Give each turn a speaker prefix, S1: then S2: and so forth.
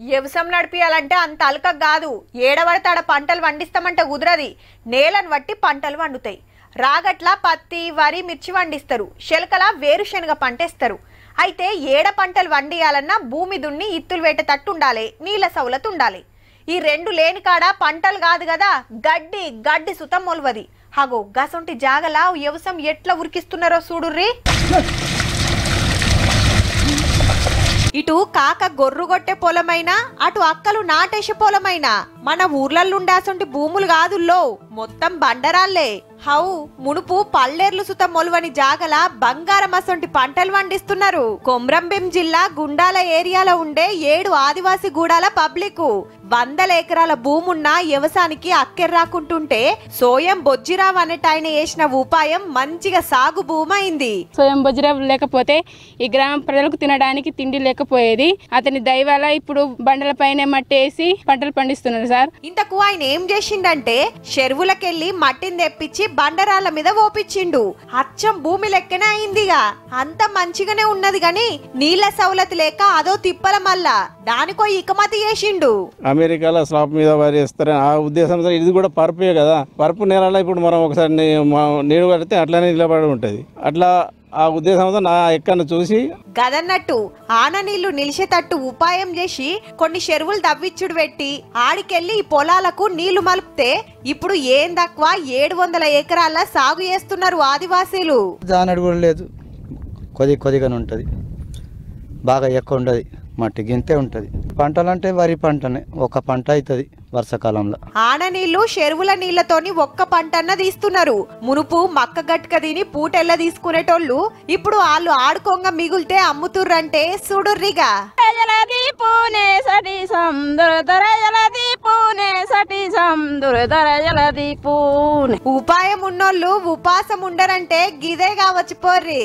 S1: వ్యవసాయం నడిపియాలంటే అంత అలక కాదు. ఏడవడతాడ పంటలు వండిస్తామంటే కుదరది. నేలను బట్టి పంటలు వండుతాయి. రాగట్ల పత్తి, వరి, మిర్చి వండిస్తారు. శెలకల వేరుశెనగ పంటేస్తారు. అయితే ఏడ పంటలు వండియాలన్నా భూమి దున్ని ఇత్తులు వేటేటట్టు ఉండాలి, నీళ్ళ సౌలత్ ఉండాలి. ఈ రెండు లేని కాడ పంటలు కాదు కదా, గడ్డి సుతం మొలవది. హగో గసొంటి జాగలా వ్యవసాయం ఎట్లా ఉరికిస్తున్నారో చూడుర్రి. ఇటు కాక గొర్రుగొట్టే పొలమైనా, అటు అక్కలు నాటేసే పొలమైనా మన ఊర్లల్లుండాసొంటి భూములు కాదుల్లో, మొత్తం బండరాళ్లే. హౌ మునుపు పల్లేర్లు సుత మొలవని జాగల బంగారం అసొంటి పంటలు వండిస్తున్నారు. కొమ్రంభీం జిల్లా గుండాల ఏరియాలో ఉండే 7 ఆదివాసీ గూడాల పబ్లిక్ 100 ఎకరాల భూమున్న వ్యవసాయానికి అక్కెర్రాకుంటుంటే సోయం బొజ్జిరావు అనేటాయన వేసిన ఉపాయం మంచిగా సాగు భూమైంది.
S2: సోయం బొజ్జిరావు లేకపోతే ఈ గ్రామ ప్రజలకు తినడానికి తిండి లేకపోయేది. అతని దయవల్ల ఇప్పుడు బండల పైన మట్టేసి పంటలు పండిస్తున్నారు సార్.
S1: ఇంతకు ఆయన ఏం చేసిండంటే చెరువులకెళ్లి మట్టిని తెప్పించి బండరాళ్ళ మీద ఓపించిండు. అచ్చం భూమి లెక్కనే అయిందిగా. అంత మంచిగానే ఉన్నది గాని నీళ్ల సౌలత్ లేక అదో తిప్పల మల్లా దానికో ఇకమతి చేసిండు.
S3: అమెరికాలో స్లాబ్ మీద వరి వేస్తారని ఆ ఉద్దేశంతో ఇది కూడా పరుపే కదా. పరుపు నేలలో ఇప్పుడు మనం ఒకసారి నీడు కడితే అట్లానే నిలబడి ఉంటది. అట్లా ఆ ఉద్దేశంతో నా ఎక్కను చూసి
S1: గదన్నట్టు ఆన నీళ్లు నిలిచేటట్టు ఉపాయం చేసి కొన్ని చెరువులు దవ్విచ్చుడు పెట్టి ఆడికెళ్లి ఈ పొలాలకు నీళ్లు మలుపుతే ఇప్పుడు ఏం తక్కువ 700 ఎకరాల సాగు చేస్తున్నారు ఆదివాసీలు.
S4: జానడు కూడా లేదు, కొద్దిగానే ఉంటది, బాగా ఎక్కువ ఉండదు, మట్టి గింతే ఉంటది. పంటలంటే వరి పంటనే ఒక పంట అవుతుంది వర్షాకాలంలో.
S1: ఆన నీళ్లు చెరువుల నీళ్లతోని ఒక్క పంటన్న తీస్తున్నారు. మునుపు మక్క గట్క తిని పూటెల్ల తీసుకునేటోళ్ళు ఇప్పుడు వాళ్ళు ఆడుకోంగా మిగులితే అమ్ముతుర్రంటే చూడుర్రిగా. ఉపాయం ఉన్నోళ్ళు ఉపాసం ఉండరంటే గిదే కావచ్చు పోర్రి.